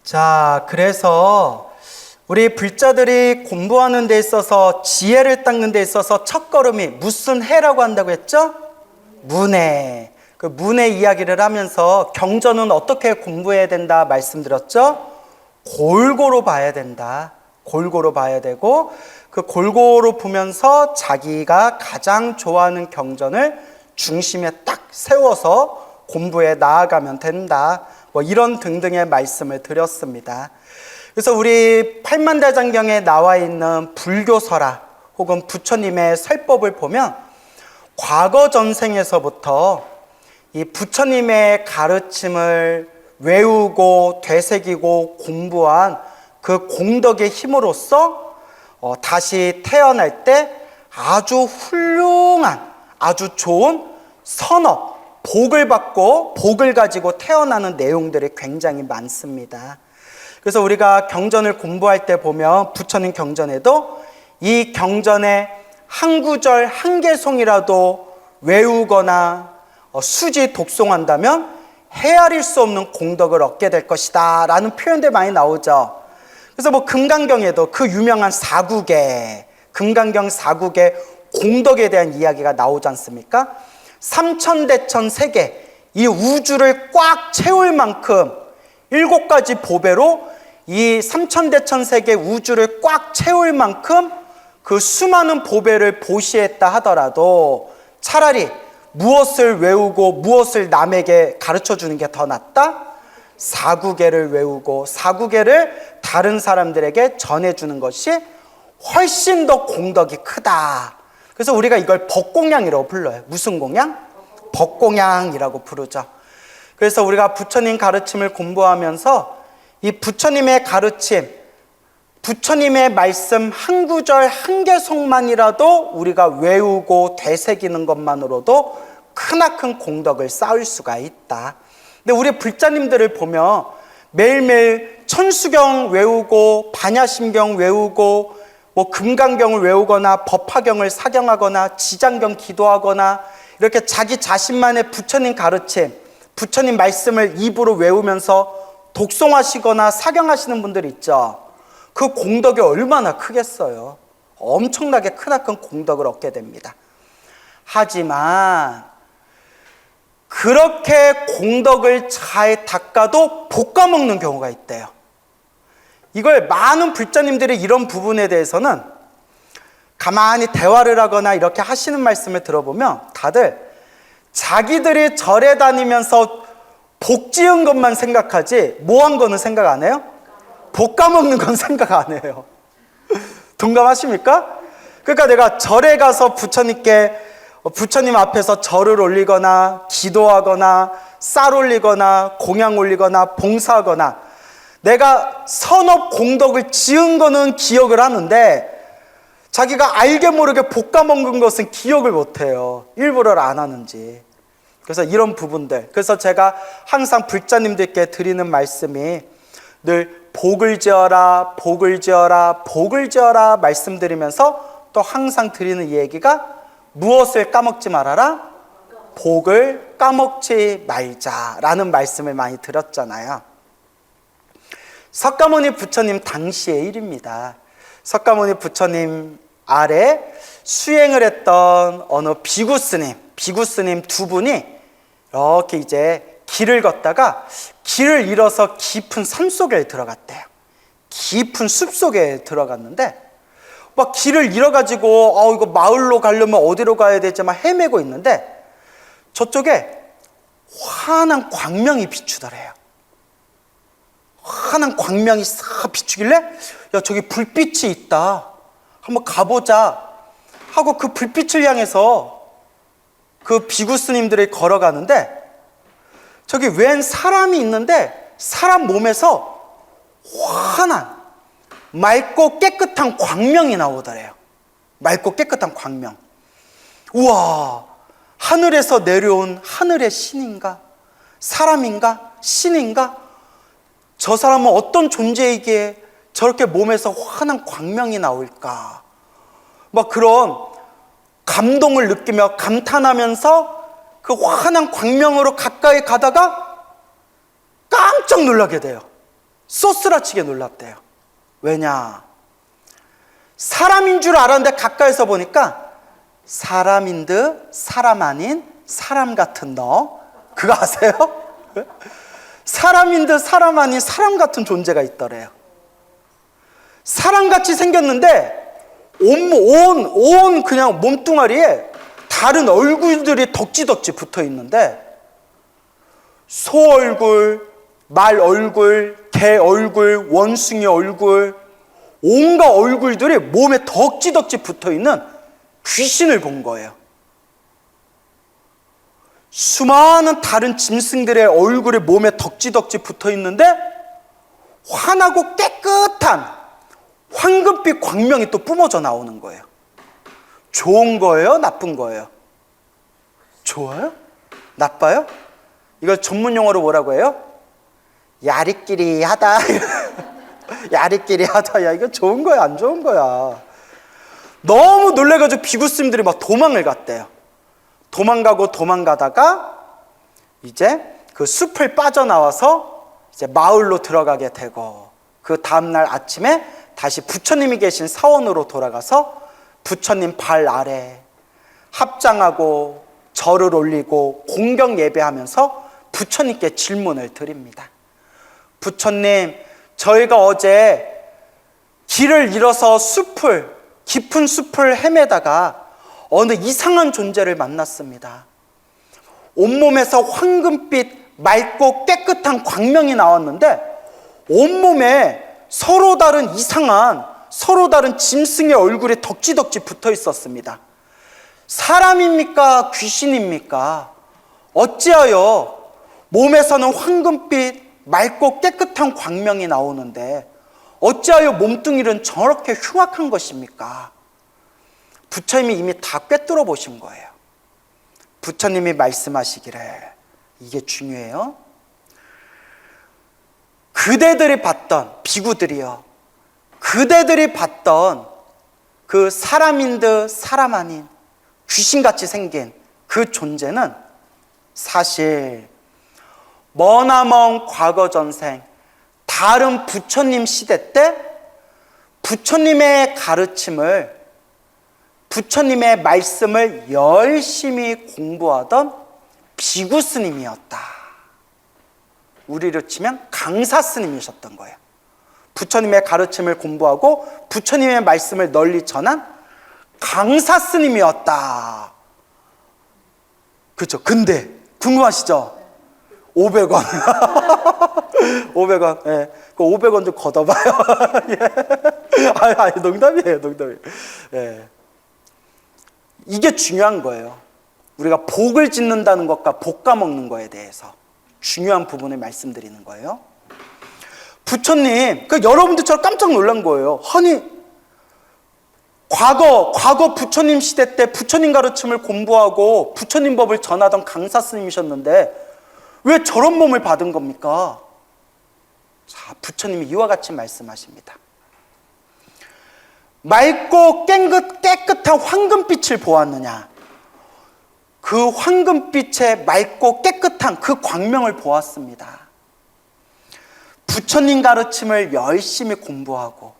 자, 그래서 우리 불자들이 공부하는 데 있어서 지혜를 닦는 데 있어서 첫걸음이 무슨 해라고 한다고 했죠? 문해. 그 문해 이야기를 하면서 경전은 어떻게 공부해야 된다 말씀드렸죠? 골고루 봐야 된다. 골고루 봐야 되고 그 골고루 보면서 자기가 가장 좋아하는 경전을 중심에 딱 세워서 공부에 나아가면 된다. 뭐 이런 등등의 말씀을 드렸습니다. 그래서 우리 팔만대장경에 나와 있는 불교설화 혹은 부처님의 설법을 보면 과거 전생에서부터 이 부처님의 가르침을 외우고 되새기고 공부한 그 공덕의 힘으로써 다시 태어날 때 아주 훌륭한 아주 좋은 선업, 복을 받고 복을 가지고 태어나는 내용들이 굉장히 많습니다. 그래서 우리가 경전을 공부할 때 보면 부처님 경전에도 이 경전의 한 구절 한 개송이라도 외우거나 수지 독송한다면 헤아릴 수 없는 공덕을 얻게 될 것이다 라는 표현들 많이 나오죠. 그래서 뭐 금강경에도 그 유명한 사국의 금강경 사국의 공덕에 대한 이야기가 나오지 않습니까? 삼천대천 세계 이 우주를 꽉 채울 만큼 7가지 보배로 이 삼천대천 세계 우주를 꽉 채울 만큼 그 수많은 보배를 보시했다 하더라도 차라리 무엇을 외우고 무엇을 남에게 가르쳐 주는 게 더 낫다? 사구계를 외우고 사구계를 다른 사람들에게 전해주는 것이 훨씬 더 공덕이 크다. 그래서 우리가 이걸 법공양이라고 불러요. 무슨 공양? 법공양이라고 부르죠. 그래서 우리가 부처님 가르침을 공부하면서 이 부처님의 가르침, 부처님의 말씀 한 구절 한 개송만이라도 우리가 외우고 되새기는 것만으로도 크나큰 공덕을 쌓을 수가 있다. 근데 우리 불자님들을 보면 매일매일 천수경 외우고 반야심경 외우고 뭐 금강경을 외우거나 법화경을 사경하거나 지장경 기도하거나 이렇게 자기 자신만의 부처님 가르침, 부처님 말씀을 입으로 외우면서 독송하시거나 사경하시는 분들 있죠. 그 공덕이 얼마나 크겠어요. 엄청나게 크나큰 공덕을 얻게 됩니다. 하지만 그렇게 공덕을 잘 닦아도 볶아먹는 경우가 있대요. 이걸 많은 불자님들이 이런 부분에 대해서는 가만히 대화를 하거나 이렇게 하시는 말씀을 들어보면 다들 자기들이 절에 다니면서 복 지은 것만 생각하지 뭐 한 거는 생각 안 해요? 볶아먹는 건 생각 안 해요. 동감하십니까? 그러니까 내가 절에 가서 부처님 앞에서 절을 올리거나 기도하거나 쌀 올리거나 공양 올리거나 봉사하거나 내가 선업 공덕을 지은 거는 기억을 하는데 자기가 알게 모르게 볶아먹는 것은 기억을 못해요. 일부러 안 하는지. 그래서 이런 부분들, 그래서 제가 항상 불자님들께 드리는 말씀이 늘 복을 지어라, 복을 지어라, 복을 지어라 말씀드리면서 또 항상 드리는 얘기가 무엇을 까먹지 말아라? 복을 까먹지 말자라는 말씀을 많이 드렸잖아요. 석가모니 부처님 당시의 일입니다. 석가모니 부처님 아래 수행을 했던 어느 비구스님 두 분이 이렇게 이제 길을 걷다가 길을 잃어서 깊은 산 속에 들어갔대요. 깊은 숲 속에 들어갔는데 막 길을 잃어가지고 이거 마을로 가려면 어디로 가야 되지 막 헤매고 있는데 저쪽에 환한 광명이 비추더래요. 환한 광명이 싹 비추길래 야 저기 불빛이 있다 한번 가보자 하고 그 불빛을 향해서 그 비구스님들이 걸어가는데 저기 웬 사람이 있는데 사람 몸에서 환한 맑고 깨끗한 광명이 나오더래요. 맑고 깨끗한 광명. 우와, 하늘에서 내려온 하늘의 신인가? 사람인가? 신인가? 저 사람은 어떤 존재이기에 저렇게 몸에서 환한 광명이 나올까? 막 그런 감동을 느끼며 감탄하면서 그 환한 광명으로 가까이 가다가 깜짝 놀라게 돼요. 쏘스라치게 놀랍대요. 왜냐? 사람인 줄 알았는데 가까이서 보니까 사람인 듯 사람 아닌 사람 같은 너. 그거 아세요? 사람인 듯 사람 아닌 사람 같은 존재가 있더래요. 사람같이 생겼는데 온 그냥 몸뚱아리에 다른 얼굴들이 덕지덕지 붙어 있는데 소 얼굴, 말 얼굴, 개 얼굴, 원숭이 얼굴, 온갖 얼굴들이 몸에 덕지덕지 붙어 있는 귀신을 본 거예요. 수많은 다른 짐승들의 얼굴이 몸에 덕지덕지 붙어 있는데 환하고 깨끗한 황금빛 광명이 또 뿜어져 나오는 거예요. 좋은 거예요? 나쁜 거예요? 좋아요? 나빠요? 이걸 전문 용어로 뭐라고 해요? 야리끼리하다. 야리끼리하다. 야, 이거 좋은 거야, 안 좋은 거야? 너무 놀래가지고 비구스님들이 막 도망을 갔대요. 도망가다가 이제 그 숲을 빠져나와서 이제 마을로 들어가게 되고, 그 다음날 아침에 다시 부처님이 계신 사원으로 돌아가서 부처님 발 아래 합장하고 절을 올리고 공경 예배하면서 부처님께 질문을 드립니다. 부처님, 저희가 어제 길을 잃어서 깊은 숲을 헤매다가 어느 이상한 존재를 만났습니다. 온몸에서 황금빛 맑고 깨끗한 광명이 나왔는데 온몸에 서로 다른 짐승의 얼굴이 덕지덕지 붙어 있었습니다. 사람입니까? 귀신입니까? 어찌하여 몸에서는 황금빛 맑고 깨끗한 광명이 나오는데 어찌하여 몸뚱이는 저렇게 흉악한 것입니까? 부처님이 이미 다 꿰뚫어 보신 거예요. 부처님이 말씀하시기를, 이게 중요해요. 그대들이 봤던, 비구들이요, 그대들이 봤던 그 사람인 듯 사람 아닌 귀신같이 생긴 그 존재는 사실 머나먼 과거 전생 다른 부처님 시대 때 부처님의 가르침을, 부처님의 말씀을 열심히 공부하던 비구 스님이었다. 우리로 치면 강사 스님이셨던 거예요. 부처님의 가르침을 공부하고 부처님의 말씀을 널리 전한 강사 스님이었다. 그렇죠. 근데 궁금하시죠? 500원. 500원. 예. 그 500원 좀 걷어봐요. 예. 아니, 농담이에요. 예. 이게 중요한 거예요. 우리가 복을 짓는다는 것과 볶아먹는 거에 대해서 중요한 부분을 말씀드리는 거예요. 부처님, 여러분들처럼 깜짝 놀란 거예요. 아니, 과거 부처님 시대 때 부처님 가르침을 공부하고 부처님 법을 전하던 강사 스님이셨는데 왜 저런 몸을 받은 겁니까? 자, 부처님이 이와 같이 말씀하십니다. 맑고 깨끗한 황금빛을 보았느냐? 그 황금빛의 맑고 깨끗한 그 광명을 보았습니다. 부처님 가르침을 열심히 공부하고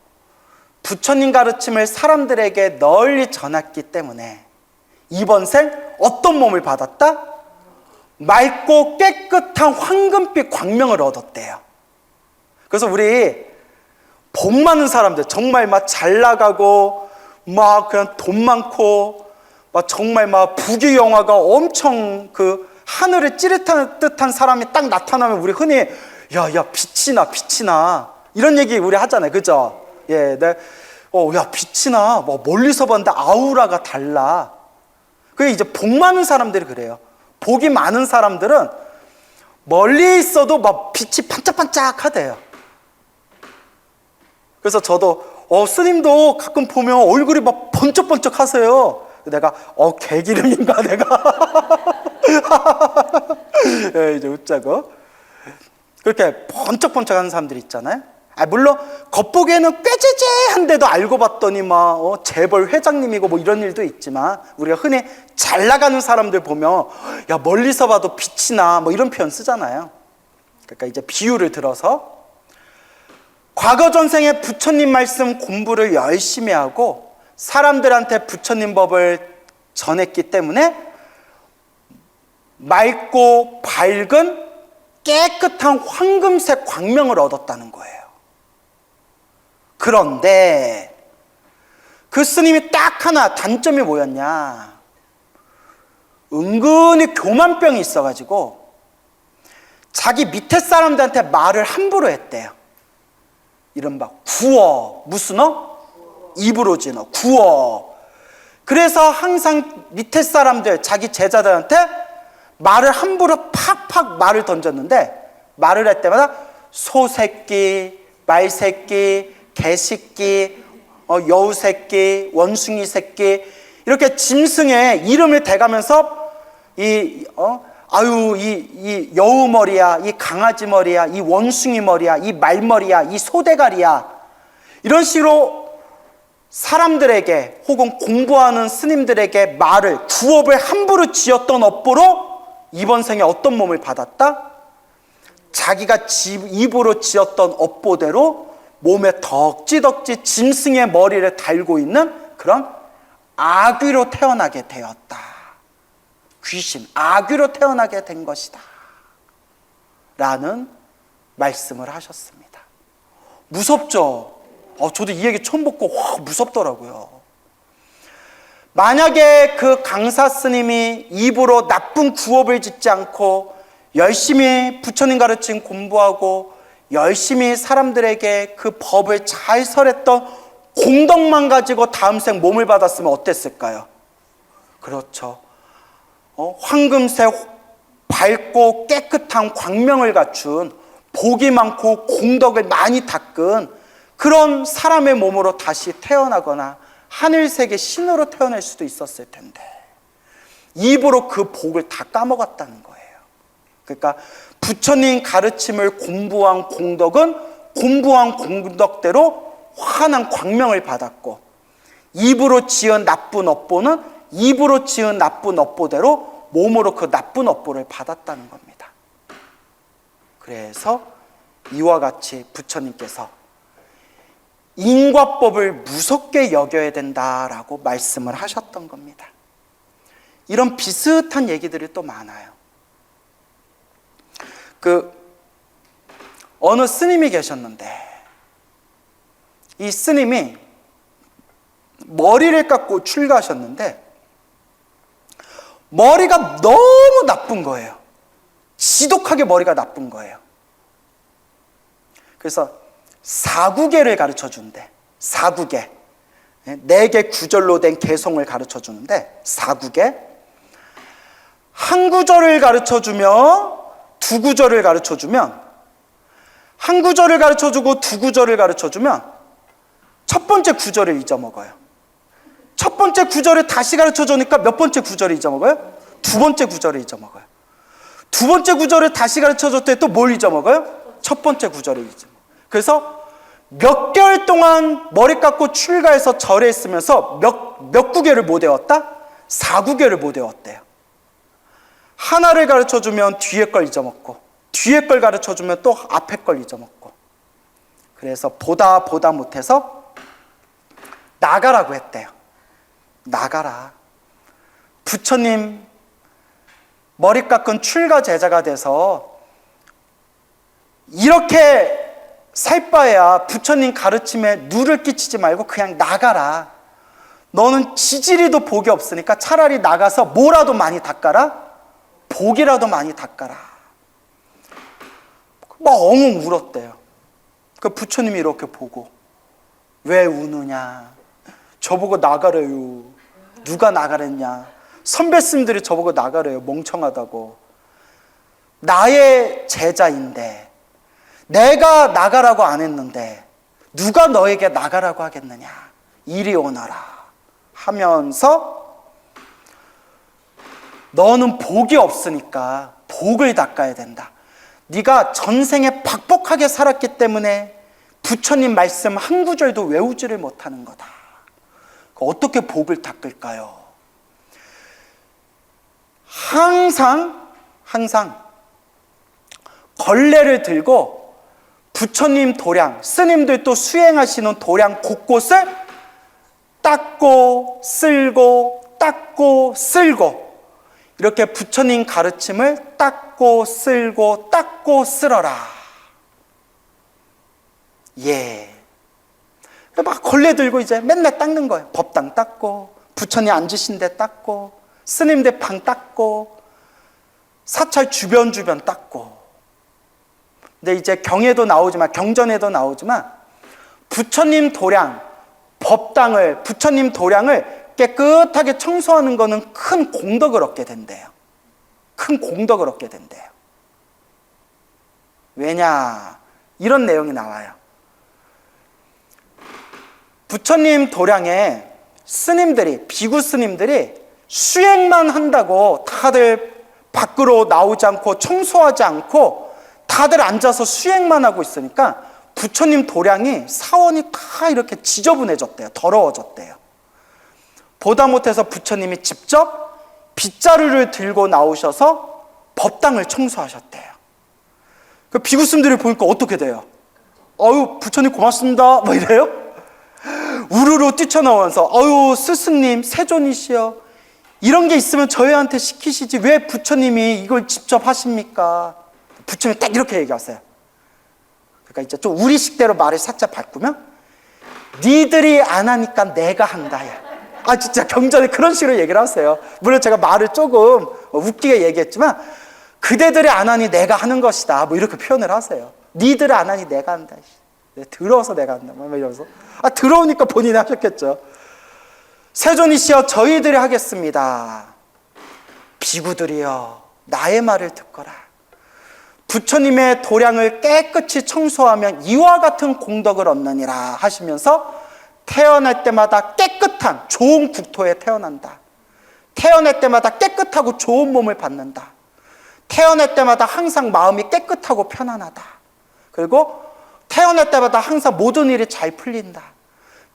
부처님 가르침을 사람들에게 널리 전했기 때문에 이번 생 어떤 몸을 받았다? 맑고 깨끗한 황금빛 광명을 얻었대요. 그래서 우리 복 많은 사람들, 정말 막 잘 나가고 막 그냥 돈 많고 막 정말 막 부귀영화가 엄청 그 하늘을 찌릿한 듯한 사람이 딱 나타나면 우리 흔히 야 빛이 나 이런 얘기 우리 하잖아요. 그죠? 예, 야 빛이 나. 뭐 멀리서 봤는데 아우라가 달라. 그게 이제 복 많은 사람들이 그래요. 복이 많은 사람들은 멀리 있어도 막 빛이 반짝반짝하대요. 그래서 저도 스님도 가끔 보면 얼굴이 막 번쩍번쩍 하세요. 내가 개기름인가 내가 예, 이제 웃자고 그렇게 번쩍번쩍하는 사람들이 있잖아요. 물론 겉보기에는 꾀지지한데도 알고 봤더니 막 재벌 회장님이고 뭐 이런 일도 있지만 우리가 흔히 잘 나가는 사람들 보면 야 멀리서 봐도 빛이 나 뭐 이런 표현 쓰잖아요. 그러니까 이제 비유를 들어서 과거 전생에 부처님 말씀 공부를 열심히 하고 사람들한테 부처님 법을 전했기 때문에 맑고 밝은 깨끗한 황금색 광명을 얻었다는 거예요. 그런데 그 스님이 딱 하나 단점이 뭐였냐? 은근히 교만병이 있어가지고 자기 밑에 사람들한테 말을 함부로 했대요. 이른바 구어. 무슨 입으로 지너 구어. 그래서 항상 밑에 사람들, 자기 제자들한테 말을 함부로 팍팍 말을 던졌는데, 말을 할 때마다 소새끼, 말새끼, 개새끼, 여우새끼, 원숭이 새끼, 이렇게 짐승의 이름을 대가면서 이 여우머리야, 이 강아지 머리야, 이 원숭이 머리야, 이 말머리야, 이 소대가리야, 이런 식으로 사람들에게 혹은 공부하는 스님들에게 말을, 구업을 함부로 지었던 업보로 이번 생에 어떤 몸을 받았다? 자기가 입으로 지었던 업보대로 몸에 덕지덕지 짐승의 머리를 달고 있는 그런 아귀로 태어나게 되었다. 귀신, 아귀로 태어나게 된 것이다 라는 말씀을 하셨습니다. 무섭죠? 저도 이 얘기 처음 듣고 무섭더라고요. 만약에 그 강사 스님이 입으로 나쁜 구업을 짓지 않고 열심히 부처님 가르친 공부하고 열심히 사람들에게 그 법을 잘 설했던 공덕만 가지고 다음 생 몸을 받았으면 어땠을까요? 그렇죠. 황금색 밝고 깨끗한 광명을 갖춘, 복이 많고 공덕을 많이 닦은 그런 사람의 몸으로 다시 태어나거나 하늘색의 신으로 태어날 수도 있었을 텐데 입으로 그 복을 다 까먹었다는 거예요. 그러니까 부처님 가르침을 공부한 공덕은 공부한 공덕대로 환한 광명을 받았고, 입으로 지은 나쁜 업보는 입으로 지은 나쁜 업보대로 몸으로 그 나쁜 업보를 받았다는 겁니다. 그래서 이와 같이 부처님께서 인과법을 무섭게 여겨야 된다라고 말씀을 하셨던 겁니다. 이런 비슷한 얘기들이 또 많아요. 어느 스님이 계셨는데 이 스님이 머리를 깎고 출가하셨는데 머리가 너무 나쁜 거예요. 지독하게 머리가 나쁜 거예요. 그래서 사구계를 가르쳐 준대. 사구계. 4개 구절로 된 개송을 가르쳐 주는데, 사구계. 한 구절을 가르쳐 주며 두 구절을 가르쳐 주면, 한 구절을 가르쳐 주고 두 구절을 가르쳐 주면 첫 번째 구절을 잊어먹어요. 첫 번째 구절을 다시 가르쳐 주니까 몇 번째 구절을 잊어먹어요? 두 번째 구절을 잊어먹어요. 두 번째 구절을 다시 가르쳐 줬더니 또 뭘 잊어먹어요? 첫 번째 구절을 잊어먹어요. 그래서 몇 개월 동안 머리 깎고 출가해서 절에 있으면서 몇 구계를 못 외웠다? 4구계를 못 외웠대요. 하나를 가르쳐주면 뒤에 걸 잊어먹고, 뒤에 걸 가르쳐주면 또 앞에 걸 잊어먹고, 그래서 보다 못해서 나가라고 했대요. 나가라. 부처님 머리 깎은 출가 제자가 돼서 이렇게 살 바에야 부처님 가르침에 누를 끼치지 말고 그냥 나가라. 너는 지지리도 복이 없으니까 차라리 나가서 뭐라도 많이 닦아라. 복이라도 많이 닦아라. 막 엉엉 울었대요. 그 부처님이 이렇게 보고, 왜 우느냐? 저보고 나가래요. 누가 나가랬냐? 선배 스님들이 저보고 나가래요. 멍청하다고. 나의 제자인데 내가 나가라고 안 했는데 누가 너에게 나가라고 하겠느냐? 이리 오너라 하면서, 너는 복이 없으니까 복을 닦아야 된다. 네가 전생에 박복하게 살았기 때문에 부처님 말씀 한 구절도 외우지를 못하는 거다. 어떻게 복을 닦을까요? 항상 걸레를 들고 부처님 도량, 스님들도 수행하시는 도량 곳곳을 닦고 쓸고 닦고 쓸고, 이렇게 부처님 가르침을 닦고 쓸고 닦고 쓸어라. 예. 막 걸레 들고 이제 맨날 닦는 거예요. 법당 닦고, 부처님 앉으신 데 닦고, 스님들 방 닦고, 사찰 주변 닦고. 근데 이제 경에도 나오지만, 경전에도 나오지만, 부처님 도량, 법당을, 부처님 도량을 깨끗하게 청소하는 것은 큰 공덕을 얻게 된대요. 큰 공덕을 얻게 된대요. 왜냐? 이런 내용이 나와요. 부처님 도량에 스님들이, 비구 스님들이 수행만 한다고 다들 밖으로 나오지 않고 청소하지 않고 다들 앉아서 수행만 하고 있으니까 부처님 도량이, 사원이 다 이렇게 지저분해졌대요. 더러워졌대요. 보다 못해서 부처님이 직접 빗자루를 들고 나오셔서 법당을 청소하셨대요. 그 비구스님들이 보니까 어떻게 돼요? 아유, 부처님 고맙습니다, 뭐 이래요? 우르르 뛰쳐나오면서, 아유, 스승님 세존이시여, 이런 게 있으면 저희한테 시키시지 왜 부처님이 이걸 직접 하십니까? 부처님이 딱 이렇게 얘기하세요. 그러니까 이제 좀 우리식대로 말을 살짝 바꾸면, 니들이 안 하니까 내가 한다. 아, 진짜 경전에 그런 식으로 얘기를 하세요. 물론 제가 말을 조금 웃기게 얘기했지만, 그대들이 안 하니 내가 하는 것이다, 뭐 이렇게 표현을 하세요. 니들이 안 하니 내가 한다. 더러워서 내가 한다, 뭐 이러면서. 아, 더러우니까 본인이 하셨겠죠. 세존이시여, 저희들이 하겠습니다. 비구들이여, 나의 말을 듣거라. 부처님의 도량을 깨끗이 청소하면 이와 같은 공덕을 얻느니라 하시면서, 태어날 때마다 깨끗한 좋은 국토에 태어난다. 태어날 때마다 깨끗하고 좋은 몸을 받는다. 태어날 때마다 항상 마음이 깨끗하고 편안하다. 그리고 태어날 때마다 항상 모든 일이 잘 풀린다.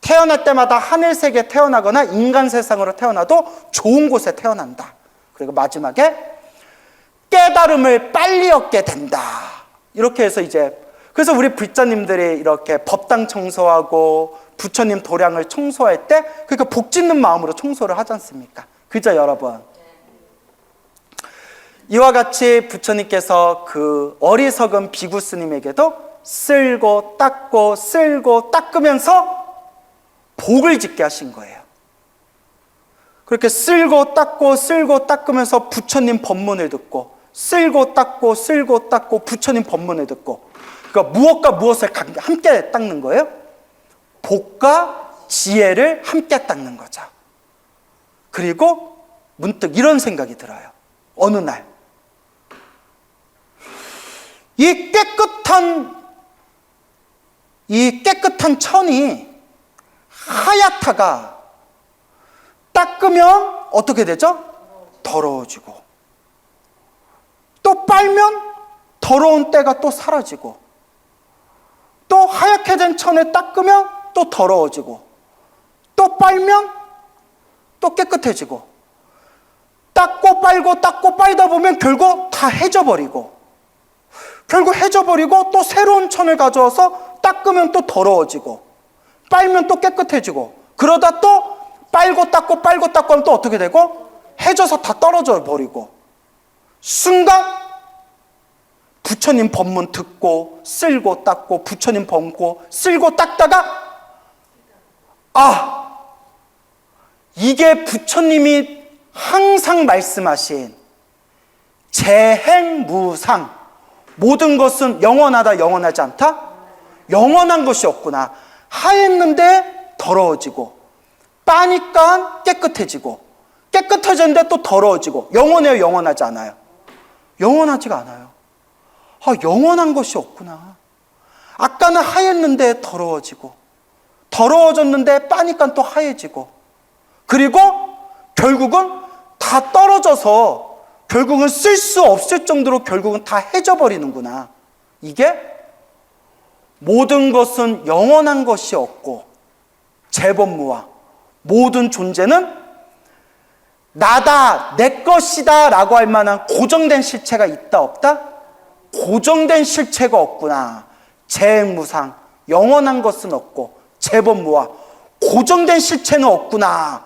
태어날 때마다 하늘세계에 태어나거나 인간 세상으로 태어나도 좋은 곳에 태어난다. 그리고 마지막에 깨달음을 빨리 얻게 된다. 이렇게 해서 이제, 그래서 우리 불자님들이 이렇게 법당 청소하고 부처님 도량을 청소할 때, 그러니까 복 짓는 마음으로 청소를 하지 않습니까? 그죠, 여러분? 이와 같이 부처님께서 그 어리석은 비구 스님에게도 쓸고 닦고 쓸고 닦으면서 복을 짓게 하신 거예요. 그렇게 쓸고 닦으면서 부처님 법문을 듣고, 쓸고 닦고 부처님 법문을 듣고, 그러니까 무엇과 무엇을 함께 닦는 거예요? 복과 지혜를 함께 닦는 거죠. 그리고 문득 이런 생각이 들어요. 어느 날 이 깨끗한 천이 하얗다가 닦으면 어떻게 되죠? 더러워지고, 또 빨면 더러운 때가 또 사라지고, 또 하얗게 된 천을 닦으면 또 더러워지고, 또 빨면 또 깨끗해지고, 닦고 빨다 보면 결국 다 해져버리고, 결국 해져버리고 또 새로운 천을 가져와서 닦으면 또 더러워지고, 빨면 또 깨끗해지고, 그러다 또 빨고 닦고 하면 또 어떻게 되고? 해져서 다 떨어져 버리고, 순간 부처님 법문 듣고 쓸고 닦고 부처님 법문 쓸고 닦다가, 아, 이게 부처님이 항상 말씀하신 재행무상, 모든 것은 영원하다, 영원하지 않다? 영원한 것이 없구나. 하였는데 더러워지고, 빠니까 깨끗해지고, 깨끗해졌는데 또 더러워지고. 영원해요, 영원하지 않아요? 영원하지가 않아요. 아, 영원한 것이 없구나. 아까는 하였는데 더러워지고, 더러워졌는데 빠니까 또 하얘지고, 그리고 결국은 다 떨어져서 결국은 쓸 수 없을 정도로 결국은 다 해져버리는구나. 이게 모든 것은 영원한 것이 없고, 재범무와 모든 존재는 나다, 내 것이다 라고 할 만한 고정된 실체가 있다 없다? 고정된 실체가 없구나. 재행무상, 영원한 것은 없고 재범무와 고정된 실체는 없구나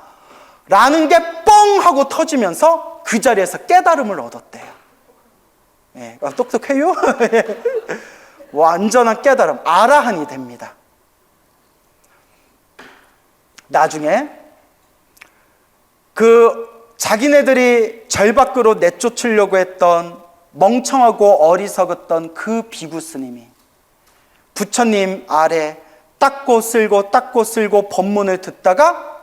라는 게 뻥 하고 터지면서 그 자리에서 깨달음을 얻었대요. 예, 똑똑해요? 완전한 깨달음, 아라한이 됩니다. 나중에 그 자기네들이 절 밖으로 내쫓으려고 했던 멍청하고 어리석었던 그 비구 스님이 부처님 아래 닦고 쓸고 법문을 듣다가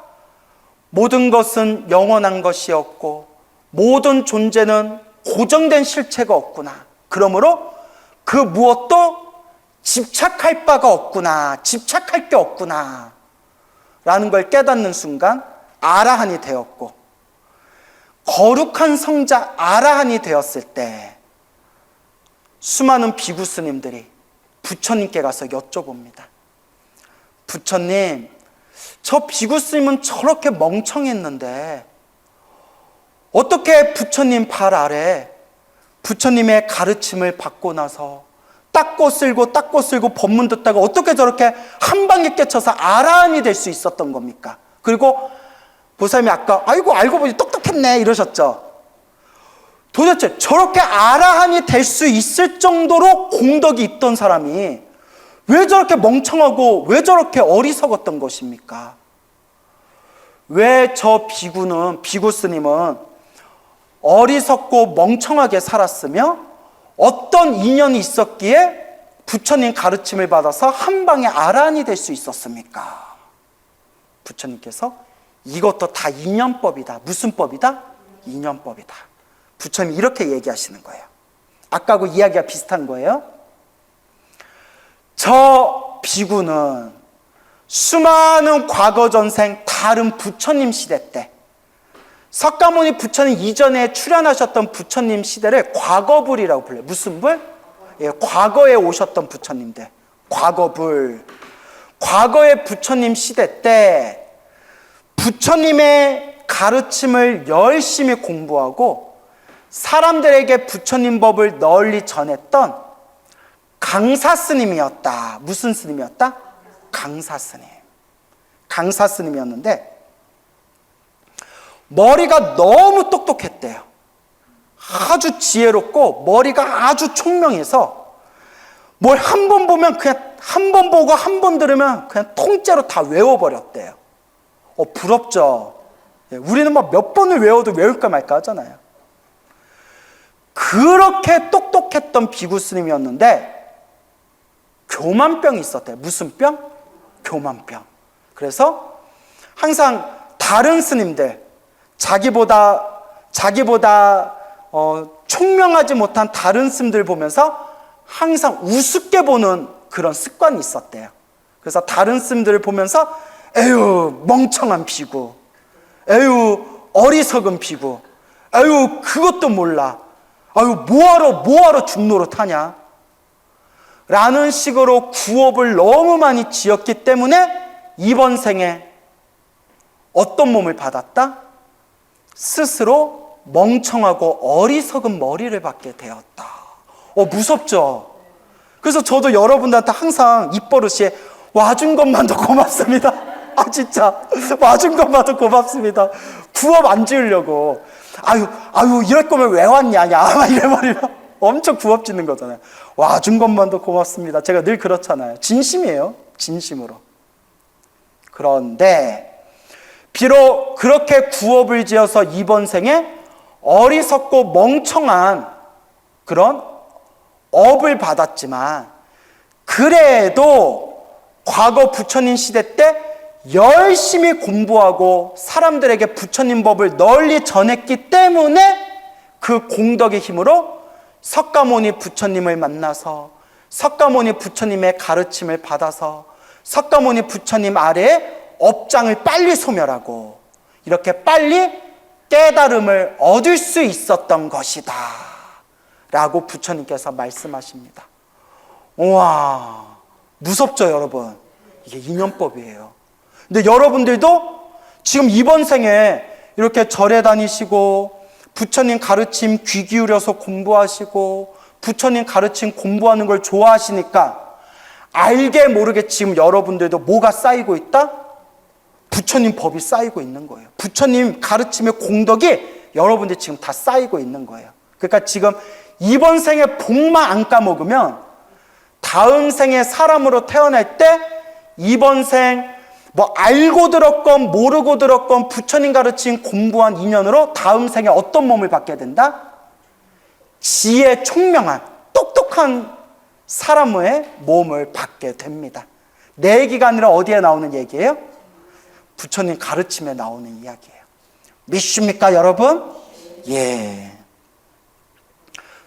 모든 것은 영원한 것이었고 모든 존재는 고정된 실체가 없구나. 그러므로 그 무엇도 집착할 바가 없구나. 집착할 게 없구나. 라는 걸 깨닫는 순간 아라한이 되었고, 거룩한 성자 아라한이 되었을 때 수많은 비구 스님들이 부처님께 가서 여쭤봅니다. 부처님, 저 비구 스님은 저렇게 멍청했는데 어떻게 부처님 발 아래 부처님의 가르침을 받고 나서 닦고 쓸고 법문 듣다가 어떻게 저렇게 한 방에 깨쳐서 아라한이 될 수 있었던 겁니까? 그리고 보살님이 아까 아이고 알고 보니 똑똑했네 이러셨죠. 도대체 저렇게 아라한이 될 수 있을 정도로 공덕이 있던 사람이 왜 저렇게 멍청하고 왜 저렇게 어리석었던 것입니까? 왜 저 비구 스님은 어리석고 멍청하게 살았으며 어떤 인연이 있었기에 부처님 가르침을 받아서 한 방에 아라한이 될 수 있었습니까? 부처님께서 이것도 다 인연법이다. 무슨 법이다? 인연법이다. 부처님이 이렇게 얘기하시는 거예요. 아까하고 이야기가 비슷한 거예요. 저 비구는 수많은 과거 전생 다른 부처님 시대 때 석가모니 부처님 이전에 출연하셨던 부처님 시대를 과거불이라고 불러요. 무슨 불? 예, 과거에 오셨던 부처님들. 과거불. 과거의 부처님 시대 때 부처님의 가르침을 열심히 공부하고 사람들에게 부처님 법을 널리 전했던 강사 스님이었다. 무슨 스님이었다? 강사 스님. 강사 스님이었는데 머리가 너무 똑똑했대요. 아주 지혜롭고 머리가 아주 총명해서 뭘 한 번 보면 그냥 한 번 보고 한 번 들으면 그냥 통째로 다 외워버렸대요. 부럽죠? 우리는 막 몇 번을 외워도 외울까 말까 하잖아요. 그렇게 똑똑했던 비구 스님이었는데 교만병이 있었대요. 무슨 병? 교만병. 그래서 항상 다른 스님들, 자기보다 총명하지 못한 다른 스님들 보면서 항상 우습게 보는 그런 습관이 있었대요. 그래서 다른 스님들을 보면서 에휴 멍청한 비구, 에휴 어리석은 비구, 에휴 그것도 몰라, 아유 뭐하러 중노릇하냐 라는 식으로 구업을 너무 많이 지었기 때문에 이번 생에 어떤 몸을 받았다? 스스로 멍청하고 어리석은 머리를 받게 되었다. 무섭죠? 그래서 저도 여러분들한테 항상 입버릇이 와준 것만도 고맙습니다. 진짜 와준 것만도 고맙습니다. 구업 안 지으려고 아유 이럴 거면 왜 왔냐 막 이래버리면 엄청 구업 짓는 거잖아요. 와준 것만도 고맙습니다. 제가 늘 그렇잖아요. 진심이에요. 진심으로. 그런데 비록 그렇게 구업을 지어서 이번 생에 어리석고 멍청한 그런 업을 받았지만 그래도 과거 부처님 시대 때 열심히 공부하고 사람들에게 부처님 법을 널리 전했기 때문에 그 공덕의 힘으로 석가모니 부처님을 만나서 석가모니 부처님의 가르침을 받아서 석가모니 부처님 아래에 업장을 빨리 소멸하고 이렇게 빨리 깨달음을 얻을 수 있었던 것이다 라고 부처님께서 말씀하십니다. 우와, 무섭죠 여러분? 이게 인연법이에요. 근데 여러분들도 지금 이번 생에 이렇게 절에 다니시고 부처님 가르침 귀 기울여서 공부하시고 부처님 가르침 공부하는 걸 좋아하시니까 알게 모르게 지금 여러분들도 뭐가 쌓이고 있다? 부처님 법이 쌓이고 있는 거예요. 부처님 가르침의 공덕이 여러분들 지금 다 쌓이고 있는 거예요. 그러니까 지금 이번 생에 복만 안 까먹으면 다음 생에 사람으로 태어날 때 이번 생 뭐 알고 들었건 모르고 들었건 부처님 가르침 공부한 인연으로 다음 생에 어떤 몸을 받게 된다? 지혜 총명한 똑똑한 사람의 몸을 받게 됩니다. 내 얘기가 아니라 어디에 나오는 얘기예요? 부처님 가르침에 나오는 이야기예요. 믿습니까 여러분? 예.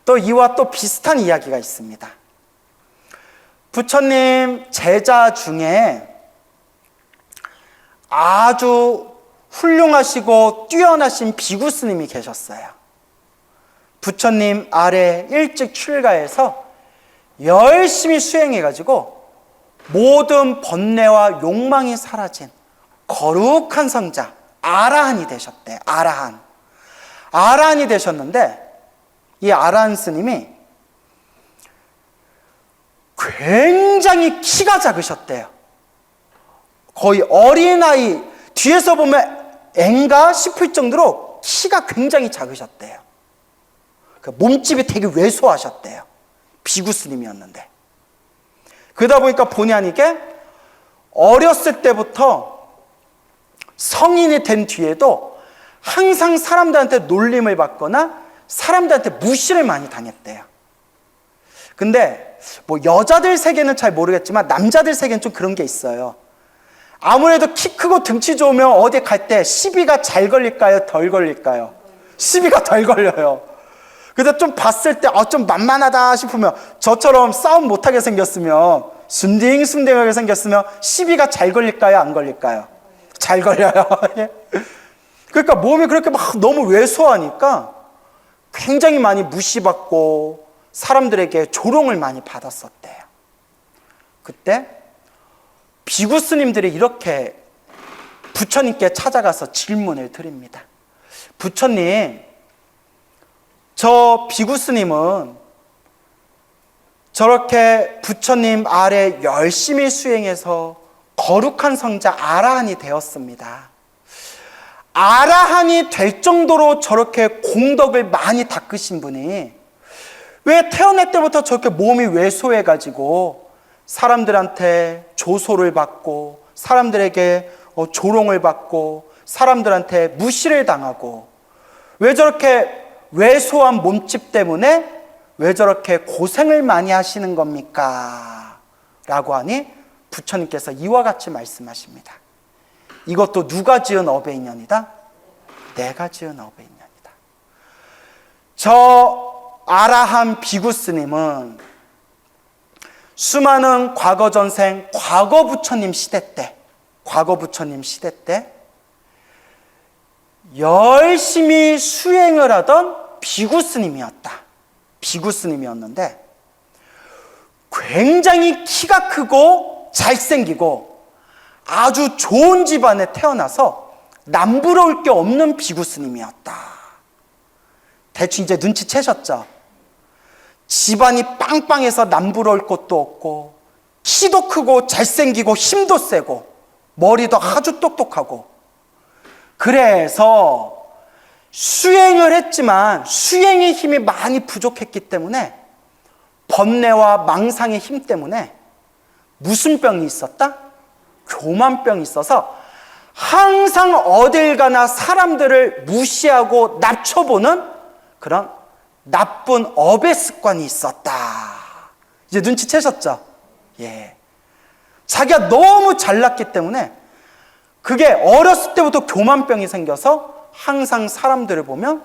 또 이와 또 비슷한 이야기가 있습니다. 부처님 제자 중에 아주 훌륭하시고 뛰어나신 비구 스님이 계셨어요. 부처님 아래 일찍 출가해서 열심히 수행해가지고 모든 번뇌와 욕망이 사라진 거룩한 성자 아라한이 되셨대. 아라한이 되셨는데 이 아라한 스님이 굉장히 키가 작으셨대요. 거의 어린아이, 뒤에서 보면 앤가 싶을 정도로 키가 굉장히 작으셨대요. 몸집이 되게 왜소하셨대요. 비구 스님이었는데. 그러다 보니까 본의 아니게 어렸을 때부터 성인이 된 뒤에도 항상 사람들한테 놀림을 받거나 사람들한테 무시를 많이 당했대요. 근데 뭐 여자들 세계는 잘 모르겠지만 남자들 세계는 좀 그런 게 있어요. 아무래도 키 크고 등치 좋으면 어디 갈 때 시비가 잘 걸릴까요? 덜 걸릴까요? 시비가 덜 걸려요. 그래서 좀 봤을 때 좀 만만하다 싶으면 저처럼 싸움 못하게 생겼으면 순딩순딩하게 생겼으면 시비가 잘 걸릴까요? 안 걸릴까요? 잘 걸려요. 그러니까 몸이 그렇게 막 너무 왜소하니까 굉장히 많이 무시받고 사람들에게 조롱을 많이 받았었대요. 그때 비구 스님들이 이렇게 부처님께 찾아가서 질문을 드립니다. 부처님, 저 비구 스님은 저렇게 부처님 아래 열심히 수행해서 거룩한 성자 아라한이 되었습니다. 아라한이 될 정도로 저렇게 공덕을 많이 닦으신 분이 왜 태어날 때부터 저렇게 몸이 왜소해가지고 사람들한테 조소를 받고 사람들에게 조롱을 받고 사람들한테 무시를 당하고 왜 저렇게 왜소한 몸집 때문에 왜 저렇게 고생을 많이 하시는 겁니까? 라고 하니 부처님께서 이와 같이 말씀하십니다. 이것도 누가 지은 업의 인연이다? 내가 지은 업의 인연이다. 저 아라한 비구 스님은 수많은 과거 전생, 과거 부처님 시대 때 열심히 수행을 하던 비구 스님이었는데 굉장히 키가 크고 잘생기고 아주 좋은 집안에 태어나서 남부러울 게 없는 비구 스님이었다. 대충 이제 눈치채셨죠? 집안이 빵빵해서 남부러울 것도 없고 키도 크고 잘생기고 힘도 세고 머리도 아주 똑똑하고 그래서 수행을 했지만 수행의 힘이 많이 부족했기 때문에 번뇌와 망상의 힘 때문에 무슨 병이 있었다? 교만병이 있어서 항상 어딜 가나 사람들을 무시하고 낮춰보는 그런 나쁜 업의 습관이 있었다. 이제 눈치채셨죠? 예. 자기가 너무 잘났기 때문에 그게 어렸을 때부터 교만병이 생겨서 항상 사람들을 보면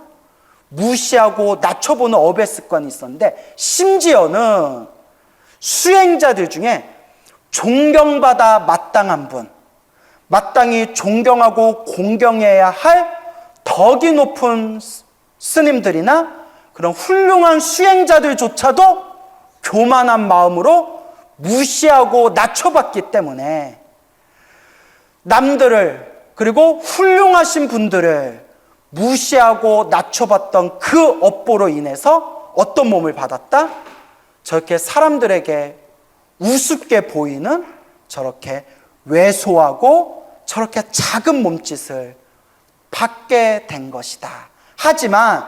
무시하고 낮춰보는 업의 습관이 있었는데 심지어는 수행자들 중에 존경받아 마땅한 분, 마땅히 존경하고 공경해야 할 덕이 높은 스님들이나 그런 훌륭한 수행자들조차도 교만한 마음으로 무시하고 낮춰봤기 때문에 남들을 그리고 훌륭하신 분들을 무시하고 낮춰봤던 그 업보로 인해서 어떤 몸을 받았다? 저렇게 사람들에게 우습게 보이는 저렇게 왜소하고 저렇게 작은 몸짓을 받게 된 것이다. 하지만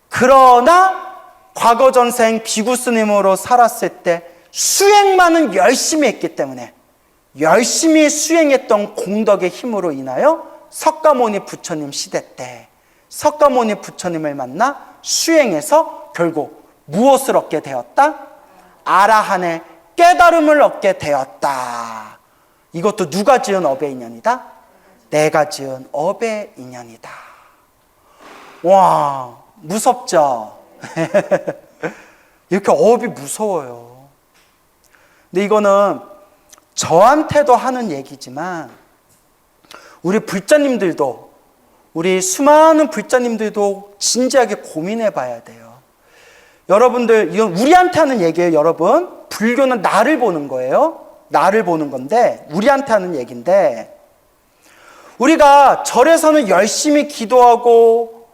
그러나 과거 전생 비구 스님으로 살았을 때 수행만은 열심히 했기 때문에 열심히 수행했던 공덕의 힘으로 인하여 석가모니 부처님 시대 때 석가모니 부처님을 만나 수행해서 결국 무엇을 얻게 되었다? 아라한의 깨달음을 얻게 되었다. 이것도 누가 지은 업의 인연이다? 내가 지은 업의 인연이다. 와, 무섭죠? 이렇게 업이 무서워요. 근데 이거는 저한테도 하는 얘기지만 우리 불자님들도, 우리 수많은 불자님들도 진지하게 고민해 봐야 돼요. 여러분들, 이건 우리한테 하는 얘기예요. 여러분, 불교는 나를 보는 거예요. 나를 보는 건데 우리한테 하는 얘기인데, 우리가 절에서는 열심히 기도하고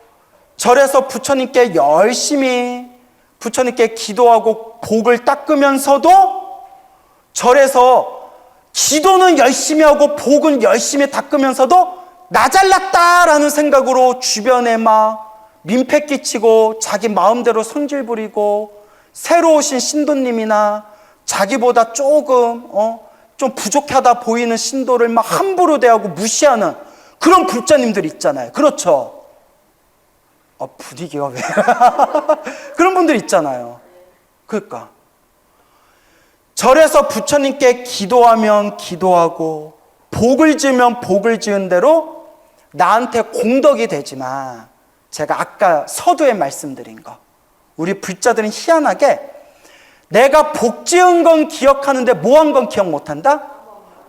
절에서 부처님께 열심히 부처님께 기도하고 복을 닦으면서도 절에서 기도는 열심히 하고 복은 열심히 닦으면서도 나 잘났다라는 생각으로 주변에 막 민폐 끼치고 자기 마음대로 성질 부리고 새로 오신 신도님이나 자기보다 조금 좀 부족하다 보이는 신도를 막 함부로 대하고 무시하는 그런 불자님들 있잖아요. 그렇죠? 분위기가 왜 그런 분들 있잖아요. 그러니까 절에서 부처님께 기도하면 기도하고 복을 지으면 복을 지은 대로 나한테 공덕이 되지만, 제가 아까 서두에 말씀드린 거, 우리 불자들은 희한하게 내가 복 지은 건 기억하는데 뭐 한 건 기억 못한다?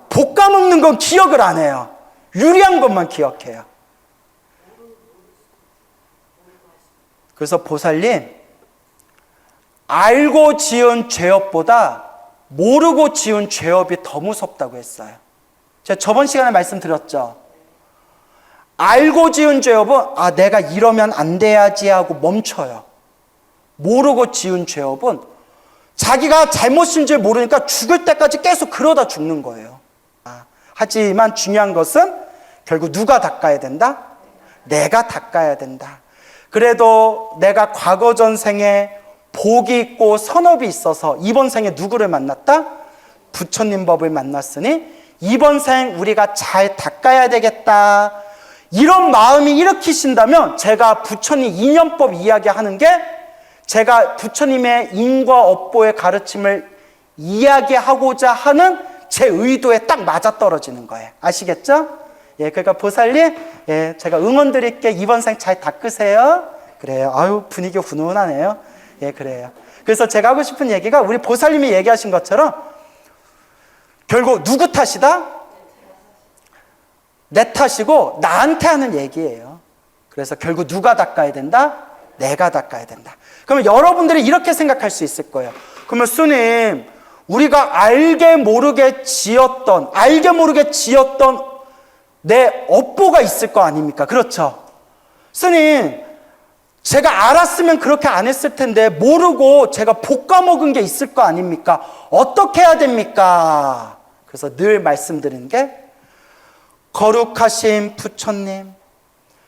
복 까먹는 건 기억을 안 해요. 유리한 것만 기억해요. 그래서 보살님, 알고 지은 죄업보다 모르고 지은 죄업이 더 무섭다고 했어요. 제가 저번 시간에 말씀드렸죠. 알고 지은 죄업은 내가 이러면 안 돼야지 하고 멈춰요. 모르고 지은 죄업은 자기가 잘못인 줄 모르니까 죽을 때까지 계속 그러다 죽는 거예요. 하지만 중요한 것은 결국 누가 닦아야 된다? 내가 닦아야 된다. 그래도 내가 과거 전생에 복이 있고 선업이 있어서 이번 생에 누구를 만났다? 부처님 법을 만났으니 이번 생 우리가 잘 닦아야 되겠다. 이런 마음이 일으키신다면 제가 부처님 인연법 이야기하는 게 제가 부처님의 인과 업보의 가르침을 이야기하고자 하는 제 의도에 딱 맞아떨어지는 거예요. 아시겠죠? 예, 그러니까 보살님, 예, 제가 응원 드릴게. 이번 생 잘 닦으세요. 그래요. 아유, 분위기 훈훈하네요. 예, 그래요. 그래서 제가 하고 싶은 얘기가 우리 보살님이 얘기하신 것처럼 결국 누구 탓이다? 내 탓이고 나한테 하는 얘기예요. 그래서 결국 누가 닦아야 된다? 내가 닦아야 된다. 그러면 여러분들이 이렇게 생각할 수 있을 거예요. 그러면 스님, 우리가 알게 모르게 지었던 내 업보가 있을 거 아닙니까? 그렇죠? 스님, 제가 알았으면 그렇게 안 했을 텐데 모르고 제가 볶아먹은 게 있을 거 아닙니까? 어떻게 해야 됩니까? 그래서 늘 말씀드리는 게, 거룩하신 부처님,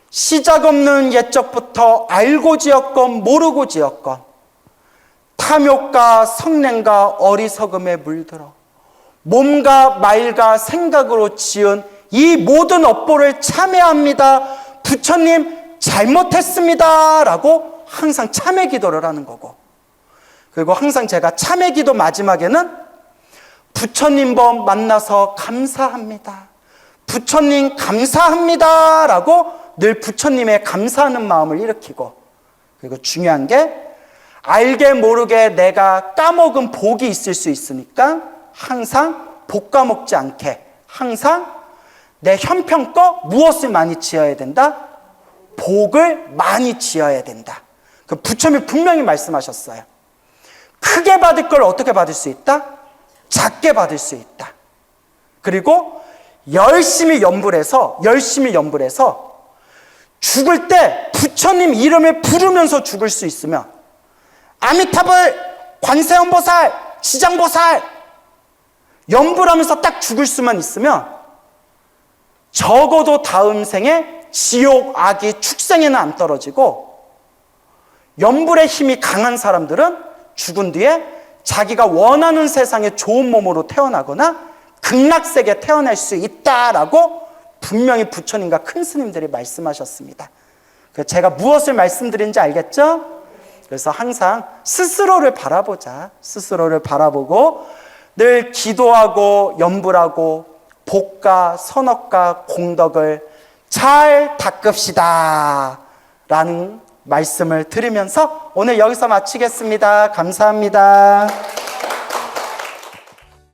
시작 없는 옛적부터 알고 지었건 모르고 지었건 탐욕과 성냄과 어리석음에 물들어 몸과 말과 생각으로 지은 이 모든 업보를 참회합니다. 부처님 잘못했습니다 라고 항상 참회 기도를 하는 거고, 그리고 항상 제가 참회 기도 마지막에는 부처님 법 만나서 감사합니다, 부처님 감사합니다 라고 늘 부처님의 감사하는 마음을 일으키고, 그리고 중요한 게 알게 모르게 내가 까먹은 복이 있을 수 있으니까 항상 복 까먹지 않게 항상 내 형편껏 무엇을 많이 지어야 된다? 복을 많이 지어야 된다. 그 부처님이 분명히 말씀하셨어요. 크게 받을 걸 어떻게 받을 수 있다? 작게 받을 수 있다. 그리고 열심히 연불해서 죽을 때 부처님 이름을 부르면서 죽을 수 있으면 아미타불, 관세음보살, 지장보살 염불하면서 딱 죽을 수만 있으면 적어도 다음 생에 지옥, 악이 축생에는 안 떨어지고, 염불의 힘이 강한 사람들은 죽은 뒤에 자기가 원하는 세상에 좋은 몸으로 태어나거나 극락세계에 태어날 수 있다라고 분명히 부처님과 큰 스님들이 말씀하셨습니다. 그래서 제가 무엇을 말씀드린지 알겠죠? 그래서 항상 스스로를 바라보자. 스스로를 바라보고 늘 기도하고 염불하고 복과 선업과 공덕을 잘 닦읍시다 라는 말씀을 드리면서 오늘 여기서 마치겠습니다. 감사합니다.